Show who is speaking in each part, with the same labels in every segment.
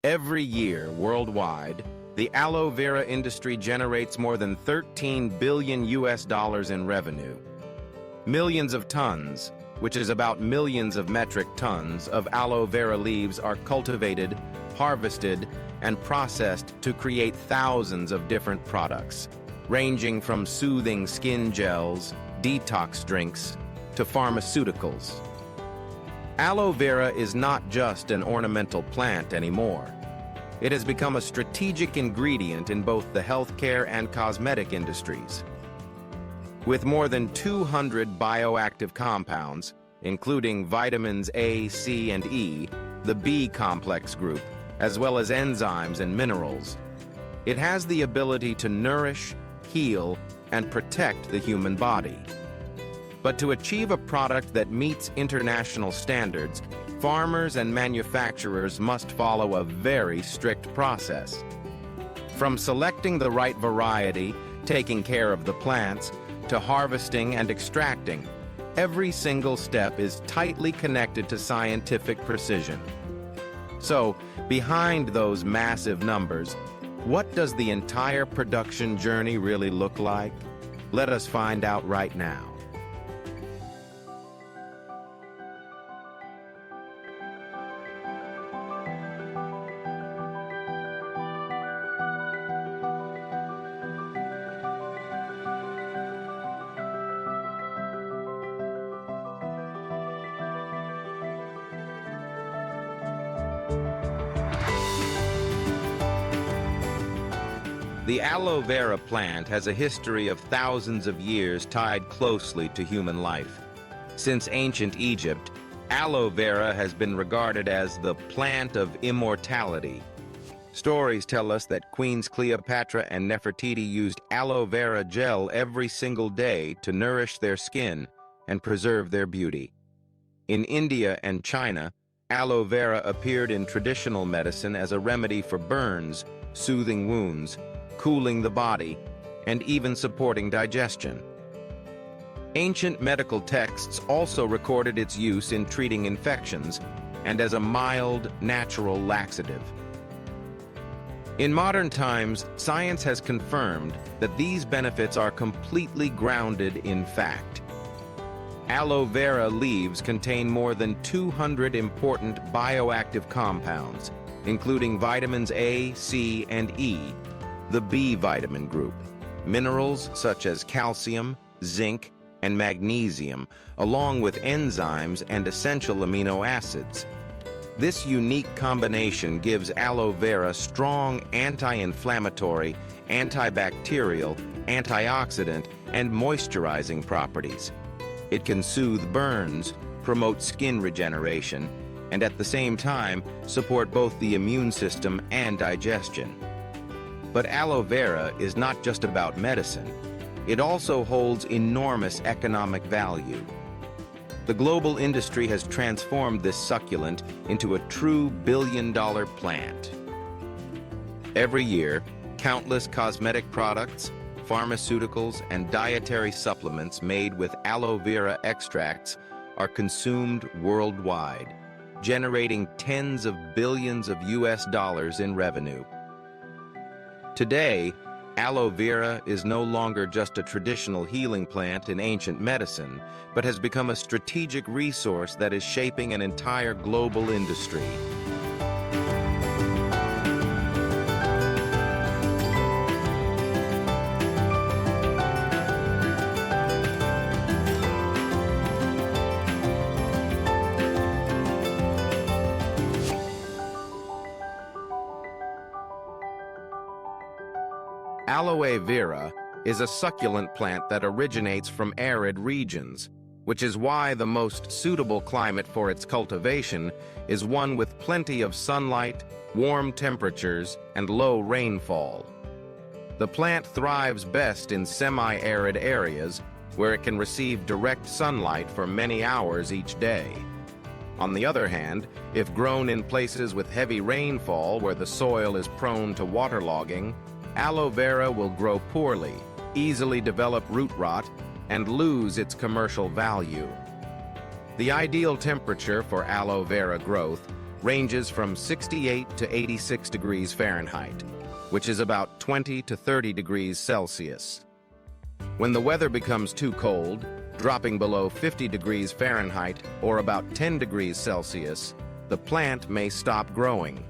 Speaker 1: Every year, worldwide, the aloe vera industry generates more than 13 billion US dollars in revenue. Millions of tons, which is about millions of metric tons, of aloe vera leaves are cultivated, harvested, and processed to create thousands of different products, ranging from soothing skin gels, detox drinks, to pharmaceuticals. Aloe vera is not just an ornamental plant anymore. It has become a strategic ingredient in both the healthcare and cosmetic industries. With more than 200 bioactive compounds, including vitamins A, C, and E, the B complex group, as well as enzymes and minerals, it has the ability to nourish, heal, and protect the human body. But to achieve a product that meets international standards, farmers and manufacturers must follow a very strict process. From selecting the right variety, taking care of the plants, to harvesting and extracting, every single step is tightly connected to scientific precision. So, behind those massive numbers, what does the entire production journey really look like? Let us find out right now. The aloe vera plant has a history of thousands of years tied closely to human life. Since ancient Egypt, aloe vera has been regarded as the plant of immortality. Stories tell us that Queens Cleopatra and Nefertiti used aloe vera gel every single day to nourish their skin and preserve their beauty. In India and China, aloe vera appeared in traditional medicine as a remedy for burns, soothing wounds, cooling the body, and even supporting digestion. Ancient medical texts also recorded its use in treating infections and as a mild, natural laxative. In modern times, science has confirmed that these benefits are completely grounded in fact. Aloe vera leaves contain more than 200 important bioactive compounds, including vitamins A, C, and E, the B vitamin group, minerals such as calcium, zinc, and magnesium, along with enzymes and essential amino acids. This unique combination gives aloe vera strong anti-inflammatory, antibacterial, antioxidant, and moisturizing properties. It can soothe burns, promote skin regeneration, and at the same time support both the immune system and digestion. But aloe vera is not just about medicine. It also holds enormous economic value. The global industry has transformed this succulent into a true billion-dollar plant. Every year, countless cosmetic products, pharmaceuticals, and dietary supplements made with aloe vera extracts are consumed worldwide, generating tens of billions of US dollars in revenue. Today, aloe vera is no longer just a traditional healing plant in ancient medicine, but has become a strategic resource that is shaping an entire global industry. Aloe vera is a succulent plant that originates from arid regions, which is why the most suitable climate for its cultivation is one with plenty of sunlight, warm temperatures, and low rainfall. The plant thrives best in semi-arid areas where it can receive direct sunlight for many hours each day. On the other hand, if grown in places with heavy rainfall where the soil is prone to waterlogging, aloe vera will grow poorly, easily develop root rot, and lose its commercial value. The ideal temperature for aloe vera growth ranges from 68 to 86 degrees Fahrenheit, which is about 20 to 30 degrees Celsius. When the weather becomes too cold, dropping below 50 degrees Fahrenheit or about 10 degrees Celsius, the plant may stop growing.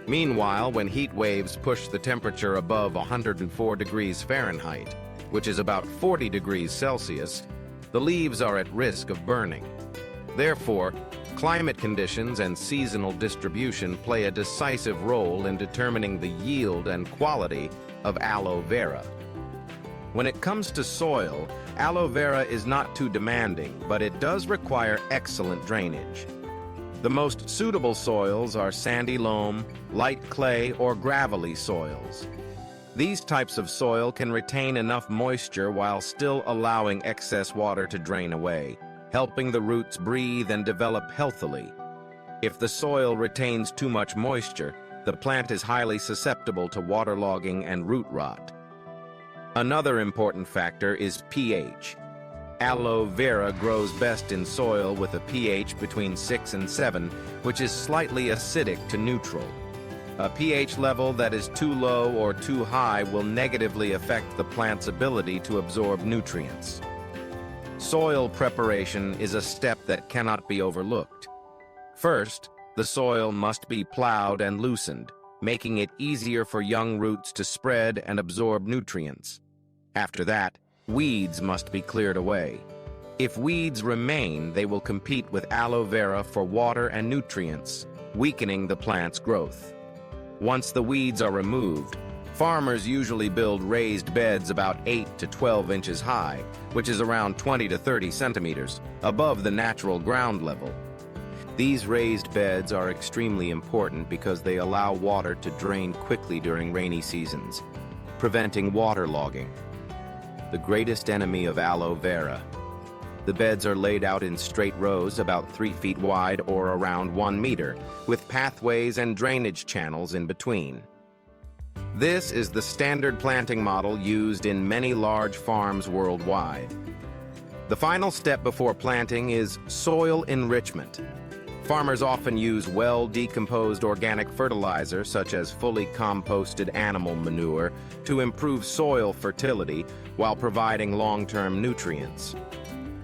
Speaker 1: Meanwhile, when heat waves push the temperature above 104 degrees Fahrenheit, which is about 40 degrees Celsius, the leaves are at risk of burning. Therefore, climate conditions and seasonal distribution play a decisive role in determining the yield and quality of aloe vera. When it comes to soil, aloe vera is not too demanding, but it does require excellent drainage. The most suitable soils are sandy loam, light clay, or gravelly soils. These types of soil can retain enough moisture while still allowing excess water to drain away, helping the roots breathe and develop healthily. If the soil retains too much moisture, the plant is highly susceptible to waterlogging and root rot. Another important factor is pH. Aloe vera grows best in soil with a pH between 6 and 7, which is slightly acidic to neutral. A pH level that is too low or too high will negatively affect the plant's ability to absorb nutrients. Soil preparation is a step that cannot be overlooked. First, the soil must be plowed and loosened, making it easier for young roots to spread and absorb nutrients. After that, weeds must be cleared away. If weeds remain, they will compete with aloe vera for water and nutrients, weakening the plant's growth. Once the weeds are removed, farmers usually build raised beds about 8 to 12 inches high, which is around 20 to 30 centimeters, above the natural ground level. These raised beds are extremely important because they allow water to drain quickly during rainy seasons, preventing waterlogging, the greatest enemy of aloe vera. The beds are laid out in straight rows about 3 feet wide or around 1 meter, with pathways and drainage channels in between. This is the standard planting model used in many large farms worldwide. The final step before planting is soil enrichment. Farmers often use well-decomposed organic fertilizer, such as fully composted animal manure, to improve soil fertility while providing long-term nutrients.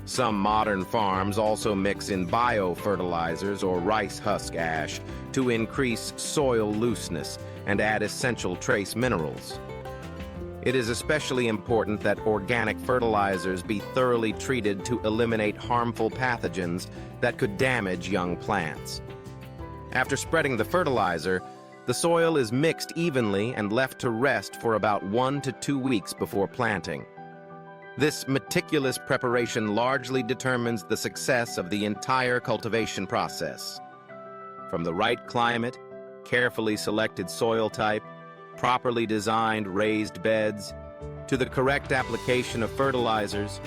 Speaker 1: Some modern farms also mix in biofertilizers or rice husk ash to increase soil looseness and add essential trace minerals. It is especially important that organic fertilizers be thoroughly treated to eliminate harmful pathogens that could damage young plants. After spreading the fertilizer, the soil is mixed evenly and left to rest for about 1 to 2 weeks before planting. This meticulous preparation largely determines the success of the entire cultivation process. From the right climate, carefully selected soil type, properly designed raised beds, to the correct application of fertilizers,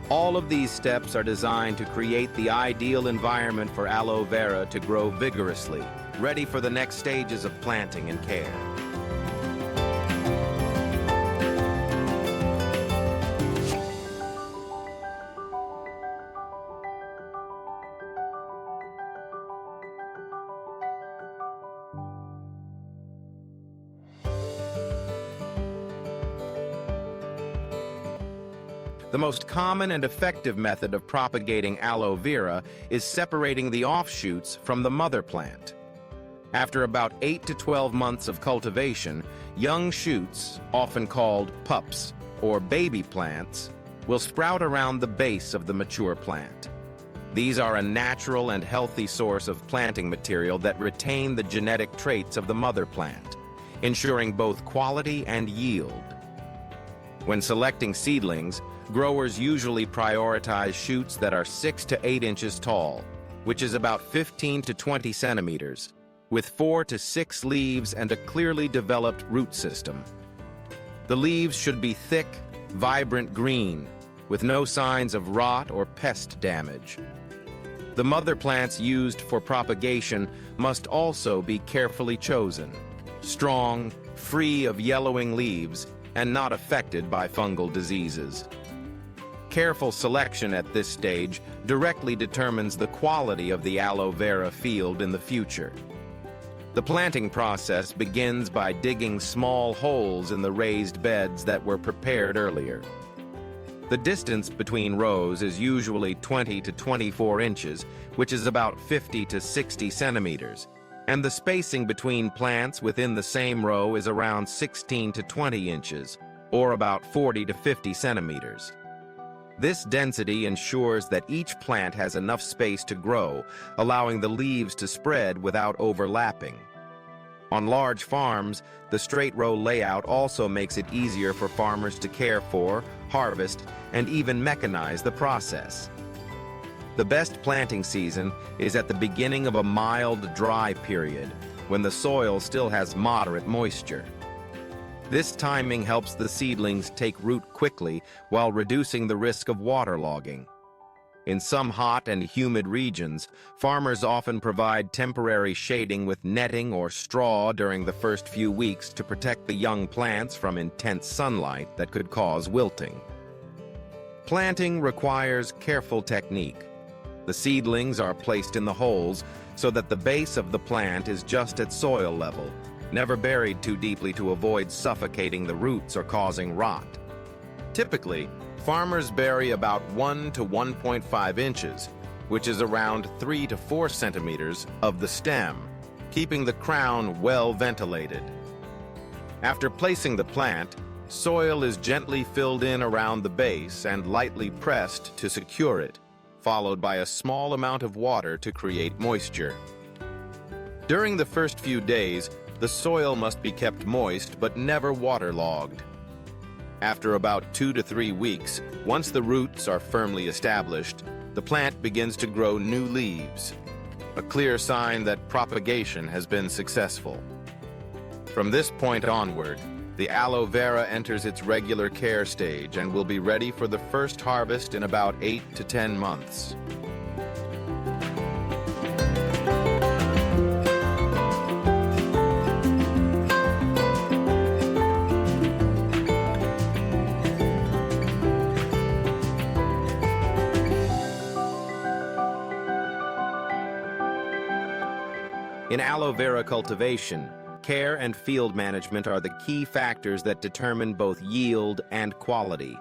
Speaker 1: all of these steps are designed to create the ideal environment for aloe vera to grow vigorously, ready for the next stages of planting and care. The most common and effective method of propagating aloe vera is separating the offshoots from the mother plant. After about 8 to 12 months of cultivation, young shoots, often called pups or baby plants, will sprout around the base of the mature plant. These are a natural and healthy source of planting material that retain the genetic traits of the mother plant, ensuring both quality and yield. When selecting seedlings, growers usually prioritize shoots that are 6 to 8 inches tall, which is about 15 to 20 centimeters, with 4 to 6 leaves and a clearly developed root system. The leaves should be thick, vibrant green, with no signs of rot or pest damage. The mother plants used for propagation must also be carefully chosen, strong, free of yellowing leaves, and not affected by fungal diseases. Careful selection at this stage directly determines the quality of the aloe vera field in the future. The planting process begins by digging small holes in the raised beds that were prepared earlier. The distance between rows is usually 20 to 24 inches, which is about 50 to 60 centimeters, and the spacing between plants within the same row is around 16 to 20 inches, or about 40 to 50 centimeters. This density ensures that each plant has enough space to grow, allowing the leaves to spread without overlapping. On large farms, the straight row layout also makes it easier for farmers to care for, harvest, and even mechanize the process. The best planting season is at the beginning of a mild, dry period, when the soil still has moderate moisture. This timing helps the seedlings take root quickly while reducing the risk of waterlogging. In some hot and humid regions, farmers often provide temporary shading with netting or straw during the first few weeks to protect the young plants from intense sunlight that could cause wilting. Planting requires careful technique. The seedlings are placed in the holes so that the base of the plant is just at soil level, never buried too deeply to avoid suffocating the roots or causing rot. Typically, farmers bury about 1 to 1.5 inches, which is around 3 to 4 centimeters of the stem, keeping the crown well ventilated. After placing the plant, soil is gently filled in around the base and lightly pressed to secure it, followed by a small amount of water to create moisture. During the first few days, the soil must be kept moist but never waterlogged. After about 2 to 3 weeks, once the roots are firmly established, the plant begins to grow new leaves, a clear sign that propagation has been successful. From this point onward, the aloe vera enters its regular care stage and will be ready for the first harvest in about 8 to 10 months. In aloe vera cultivation, care and field management are the key factors that determine both yield and quality.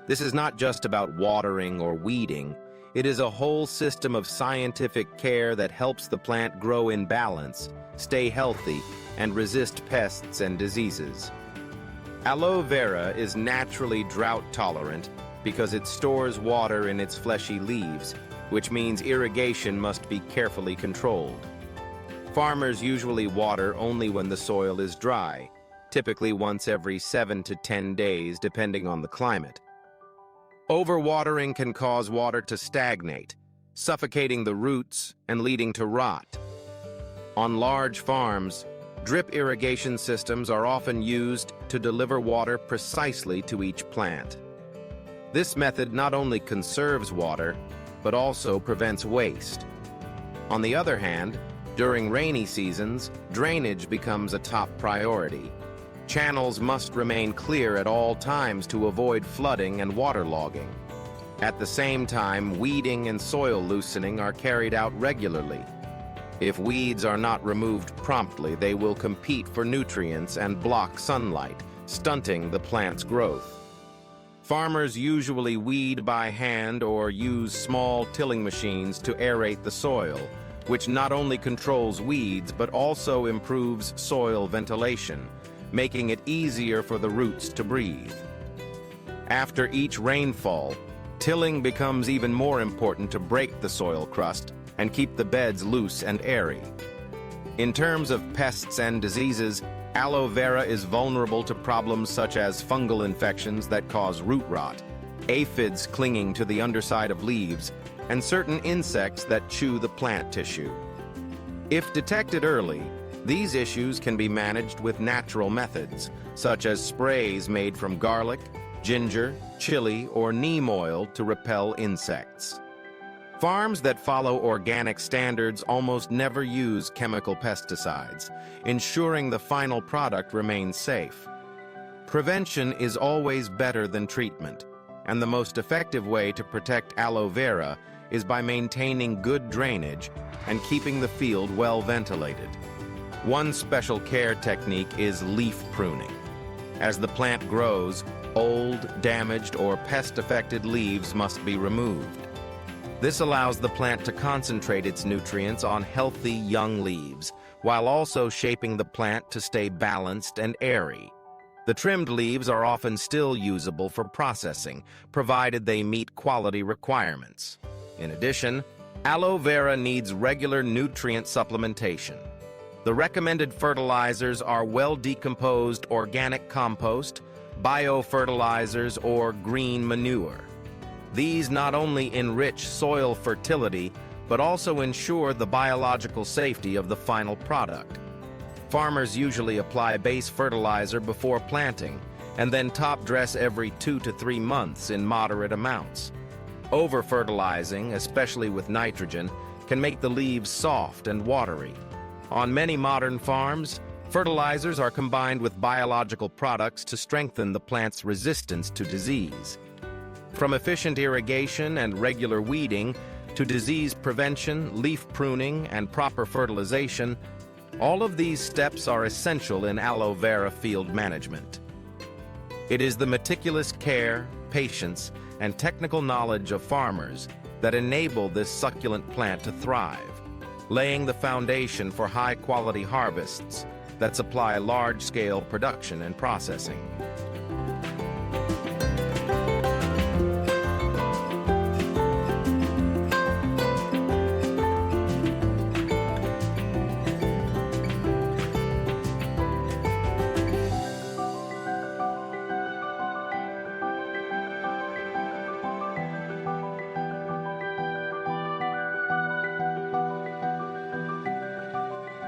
Speaker 1: This is not just about watering or weeding. It is a whole system of scientific care that helps the plant grow in balance, stay healthy, and resist pests and diseases. Aloe vera is naturally drought tolerant because it stores water in its fleshy leaves, which means irrigation must be carefully controlled. Farmers usually water only when the soil is dry, typically once every 7 to 10 days depending on the climate. Overwatering can cause water to stagnate, suffocating the roots and leading to rot. On large farms, drip irrigation systems are often used to deliver water precisely to each plant. This method not only conserves water, but also prevents waste. On the other hand, during rainy seasons, drainage becomes a top priority. Channels must remain clear at all times to avoid flooding and waterlogging. At the same time, weeding and soil loosening are carried out regularly. If weeds are not removed promptly, they will compete for nutrients and block sunlight, stunting the plant's growth. Farmers usually weed by hand or use small tilling machines to aerate the soil, which not only controls weeds but also improves soil ventilation, making it easier for the roots to breathe. After each rainfall, tilling becomes even more important to break the soil crust and keep the beds loose and airy. In terms of pests and diseases, aloe vera is vulnerable to problems such as fungal infections that cause root rot, aphids clinging to the underside of leaves, and certain insects that chew the plant tissue. If detected early, these issues can be managed with natural methods, such as sprays made from garlic, ginger, chili, or neem oil to repel insects. Farms that follow organic standards almost never use chemical pesticides, ensuring the final product remains safe. Prevention is always better than treatment. and the most effective way to protect aloe vera is by maintaining good drainage and keeping the field well ventilated. One special care technique is leaf pruning. As the plant grows, old, damaged, or pest-affected leaves must be removed. This allows the plant to concentrate its nutrients on healthy young leaves, while also shaping the plant to stay balanced and airy. The trimmed leaves are often still usable for processing, provided they meet quality requirements. In addition, aloe vera needs regular nutrient supplementation. The recommended fertilizers are well-decomposed organic compost, biofertilizers, or green manure. These not only enrich soil fertility, but also ensure the biological safety of the final product. Farmers usually apply base fertilizer before planting, and then top dress every 2 to 3 months in moderate amounts. Over-fertilizing, especially with nitrogen, can make the leaves soft and watery. On many modern farms, fertilizers are combined with biological products to strengthen the plant's resistance to disease. From efficient irrigation and regular weeding to disease prevention, leaf pruning, and proper fertilization, all of these steps are essential in aloe vera field management. It is the meticulous care, patience, and technical knowledge of farmers that enable this succulent plant to thrive, laying the foundation for high-quality harvests that supply large-scale production and processing.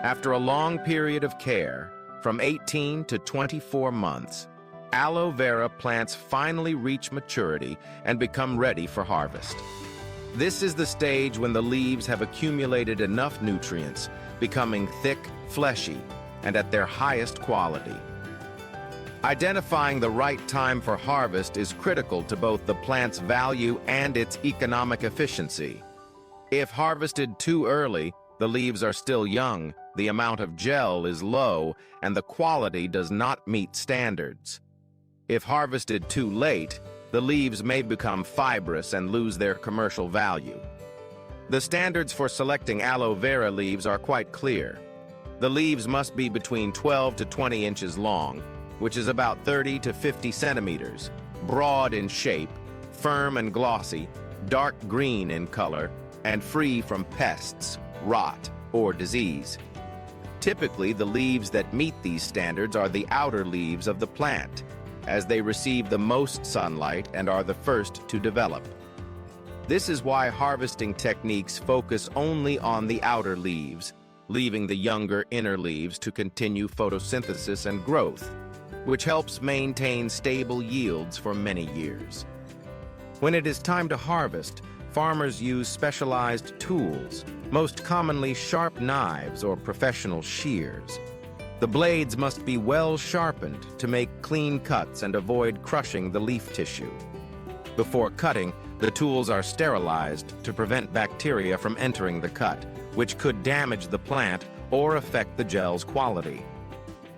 Speaker 1: After a long period of care, from 18 to 24 months, aloe vera plants finally reach maturity and become ready for harvest. This is the stage when the leaves have accumulated enough nutrients, becoming thick, fleshy, and at their highest quality. Identifying the right time for harvest is critical to both the plant's value and its economic efficiency. If harvested too early, the leaves are still young, the amount of gel is low, and the quality does not meet standards. If harvested too late, the leaves may become fibrous and lose their commercial value. The standards for selecting aloe vera leaves are quite clear. The leaves must be between 12 to 20 inches long, which is about 30 to 50 centimeters, broad in shape, firm and glossy, dark green in color, and free from pests, rot, or disease. Typically, the leaves that meet these standards are the outer leaves of the plant, as they receive the most sunlight and are the first to develop. This is why harvesting techniques focus only on the outer leaves, leaving the younger inner leaves to continue photosynthesis and growth, which helps maintain stable yields for many years. When it is time to harvest, farmers use specialized tools, most commonly sharp knives or professional shears. The blades must be well sharpened to make clean cuts and avoid crushing the leaf tissue. Before cutting, the tools are sterilized to prevent bacteria from entering the cut, which could damage the plant or affect the gel's quality.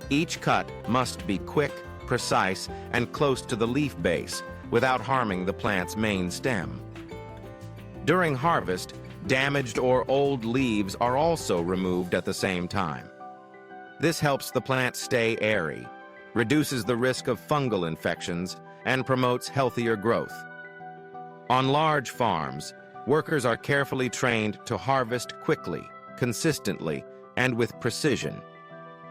Speaker 1: Each cut must be quick, precise, and close to the leaf base without harming the plant's main stem. During harvest, damaged or old leaves are also removed at the same time. This helps the plant stay airy, reduces the risk of fungal infections, and promotes healthier growth. On large farms, workers are carefully trained to harvest quickly, consistently, and with precision.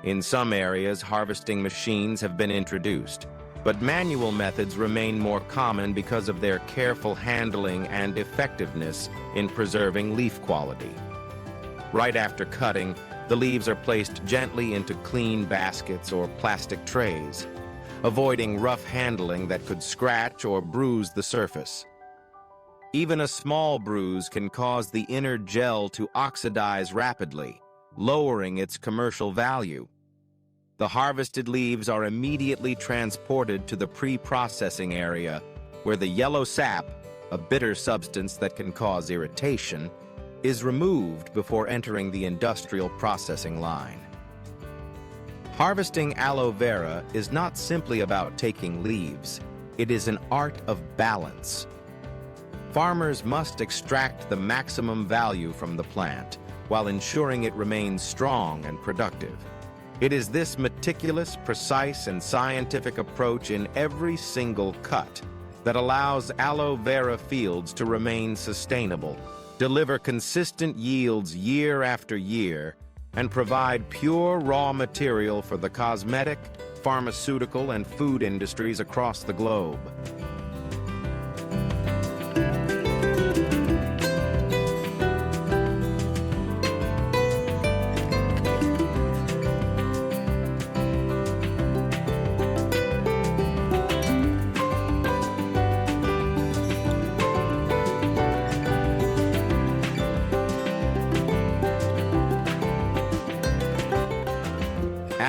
Speaker 1: In some areas, harvesting machines have been introduced, but manual methods remain more common because of their careful handling and effectiveness in preserving leaf quality. Right after cutting, the leaves are placed gently into clean baskets or plastic trays, avoiding rough handling that could scratch or bruise the surface. Even a small bruise can cause the inner gel to oxidize rapidly, lowering its commercial value. The harvested leaves are immediately transported to the pre-processing area, where the yellow sap, a bitter substance that can cause irritation, is removed before entering the industrial processing line. Harvesting aloe vera is not simply about taking leaves. It is an art of balance. Farmers must extract the maximum value from the plant while ensuring it remains strong and productive. It is this meticulous, precise, and scientific approach in every single cut that allows aloe vera fields to remain sustainable, deliver consistent yields year after year, and provide pure raw material for the cosmetic, pharmaceutical, and food industries across the globe.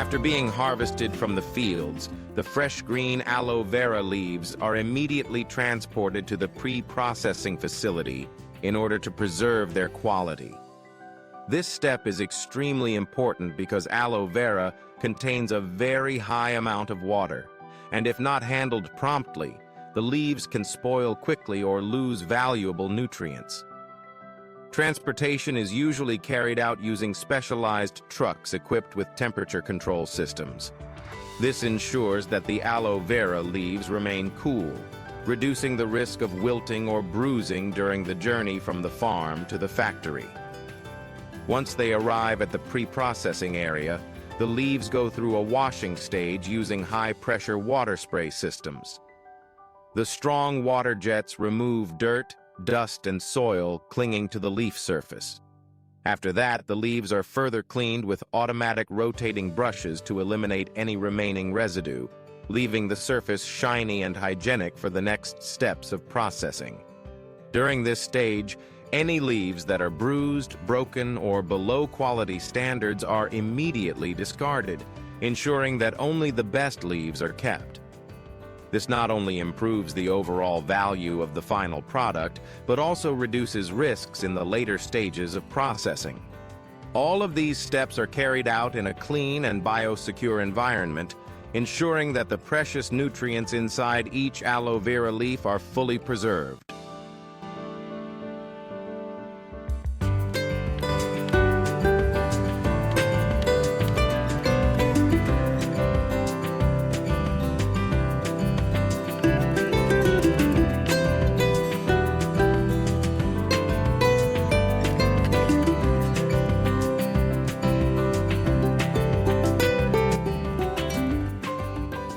Speaker 1: After being harvested from the fields, the fresh green aloe vera leaves are immediately transported to the pre-processing facility in order to preserve their quality. This step is extremely important because aloe vera contains a very high amount of water, and if not handled promptly, the leaves can spoil quickly or lose valuable nutrients. Transportation is usually carried out using specialized trucks equipped with temperature control systems. This ensures that the aloe vera leaves remain cool, reducing the risk of wilting or bruising during the journey from the farm to the factory. Once they arrive at the pre-processing area, the leaves go through a washing stage using high-pressure water spray systems. The strong water jets remove dirt, dust, and soil clinging to the leaf surface. After that, the leaves are further cleaned with automatic rotating brushes to eliminate any remaining residue, leaving the surface shiny and hygienic for the next steps of processing. During this stage, any leaves that are bruised, broken, or below quality standards are immediately discarded, ensuring that only the best leaves are kept. This not only improves the overall value of the final product, but also reduces risks in the later stages of processing. All of these steps are carried out in a clean and biosecure environment, ensuring that the precious nutrients inside each aloe vera leaf are fully preserved.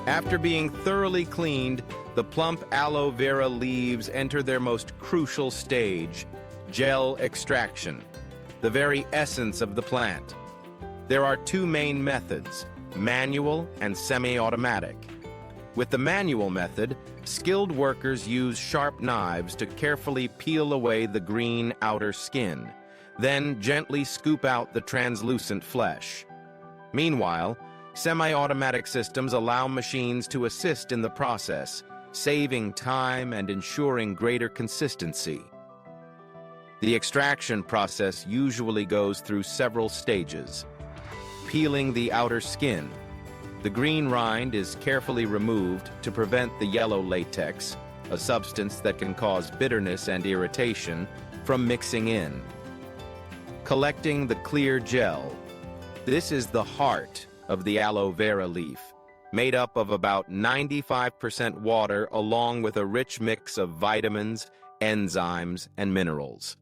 Speaker 1: After being thoroughly cleaned, the plump aloe vera leaves enter their most crucial stage, gel extraction, the very essence of the plant. There are two main methods, manual and semi-automatic. With the manual method, skilled workers use sharp knives to carefully peel away the green outer skin, then gently scoop out the translucent flesh. Meanwhile, semi-automatic systems allow machines to assist in the process, saving time and ensuring greater consistency. The extraction process usually goes through several stages. Peeling the outer skin. The green rind is carefully removed to prevent the yellow latex, a substance that can cause bitterness and irritation, from mixing in. Collecting the clear gel. This is the heart of the aloe vera leaf, made up of about 95% water along with a rich mix of vitamins, enzymes, and minerals.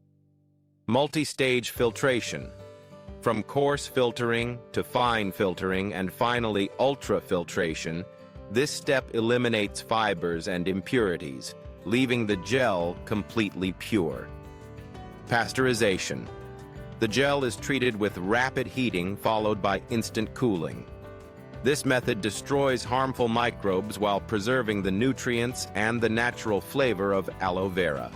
Speaker 1: Multi-stage filtration. From coarse filtering to fine filtering and finally ultrafiltration, this step eliminates fibers and impurities, leaving the gel completely pure. Pasteurization. The gel is treated with rapid heating followed by instant cooling. This method destroys harmful microbes while preserving the nutrients and the natural flavor of aloe vera.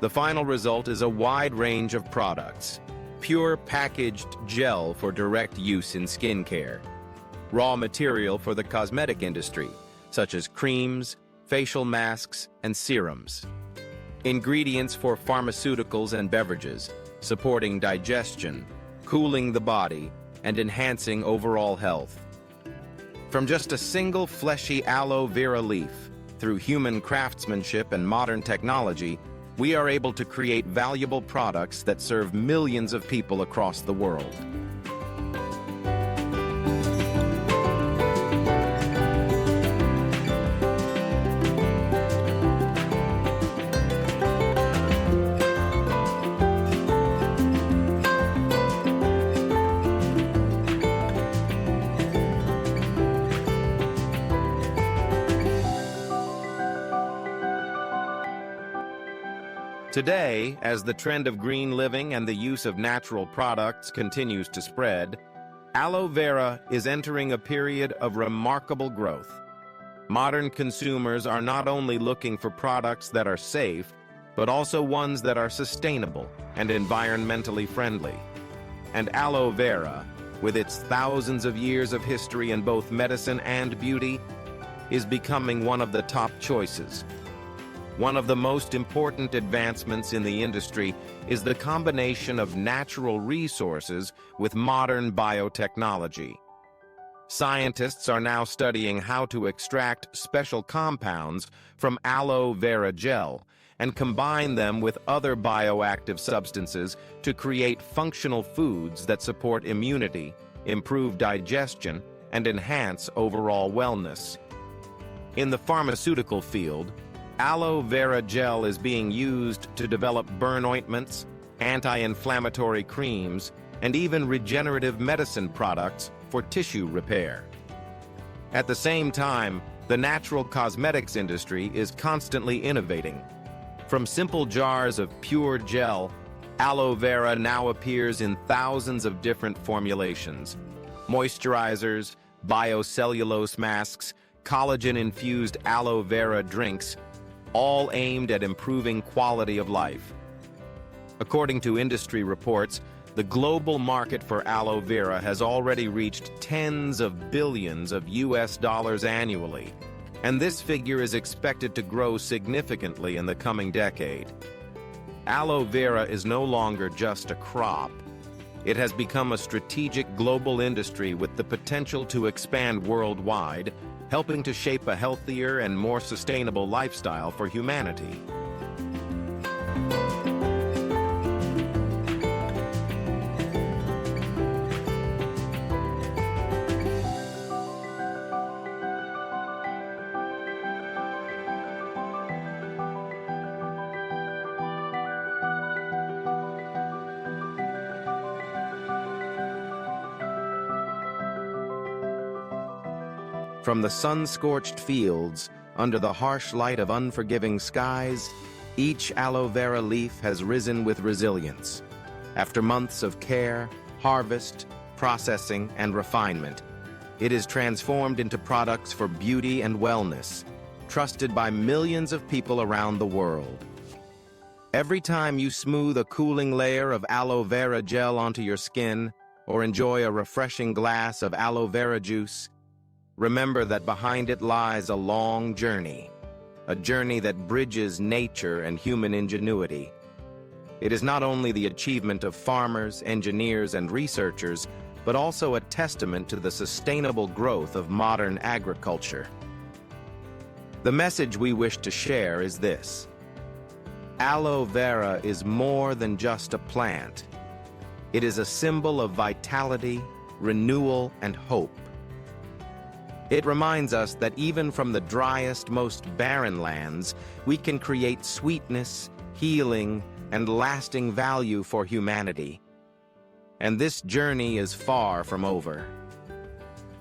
Speaker 1: The final result is a wide range of products. Pure packaged gel for direct use in skincare. Raw material for the cosmetic industry, such as creams, facial masks, and serums. Ingredients for pharmaceuticals and beverages, supporting digestion, cooling the body, and enhancing overall health. From just a single fleshy aloe vera leaf, through human craftsmanship and modern technology, we are able to create valuable products that serve millions of people across the world. Today, as the trend of green living and the use of natural products continues to spread, aloe vera is entering a period of remarkable growth. Modern consumers are not only looking for products that are safe, but also ones that are sustainable and environmentally friendly. And aloe vera, with its thousands of years of history in both medicine and beauty, is becoming one of the top choices. One of the most important advancements in the industry is the combination of natural resources with modern biotechnology. Scientists are now studying how to extract special compounds from aloe vera gel and combine them with other bioactive substances to create functional foods that support immunity, improve digestion, and enhance overall wellness. In the pharmaceutical field, aloe vera gel is being used to develop burn ointments, anti-inflammatory creams, and even regenerative medicine products for tissue repair. At the same time, the natural cosmetics industry is constantly innovating. From simple jars of pure gel, aloe vera now appears in thousands of different formulations. Moisturizers, biocellulose masks, collagen-infused aloe vera drinks, all aimed at improving quality of life. According to industry reports, the global market for aloe vera has already reached tens of billions of US dollars annually, and this figure is expected to grow significantly in the coming decade. Aloe vera is no longer just a crop. It has become a strategic global industry with the potential to expand worldwide, helping to shape a healthier and more sustainable lifestyle for humanity. From the sun-scorched fields, under the harsh light of unforgiving skies, each aloe vera leaf has risen with resilience. After months of care, harvest, processing, and refinement, it is transformed into products for beauty and wellness, trusted by millions of people around the world. Every time you smooth a cooling layer of aloe vera gel onto your skin, or enjoy a refreshing glass of aloe vera juice, remember that behind it lies a long journey, a journey that bridges nature and human ingenuity. It is not only the achievement of farmers, engineers, and researchers, but also a testament to the sustainable growth of modern agriculture. The message we wish to share is this: aloe vera is more than just a plant. It is a symbol of vitality, renewal, and hope. It reminds us that even from the driest, most barren lands, we can create sweetness, healing, and lasting value for humanity. And this journey is far from over.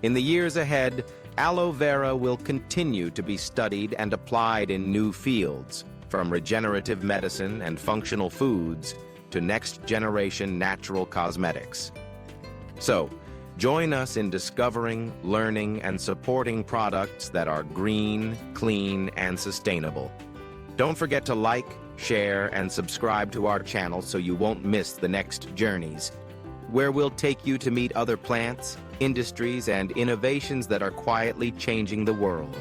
Speaker 1: In the years ahead, aloe vera will continue to be studied and applied in new fields, from regenerative medicine and functional foods to next-generation natural cosmetics. So, join us in discovering, learning, and supporting products that are green, clean, and sustainable. Don't forget to like, share, and subscribe to our channel so you won't miss the next journeys, where we'll take you to meet other plants, industries, and innovations that are quietly changing the world.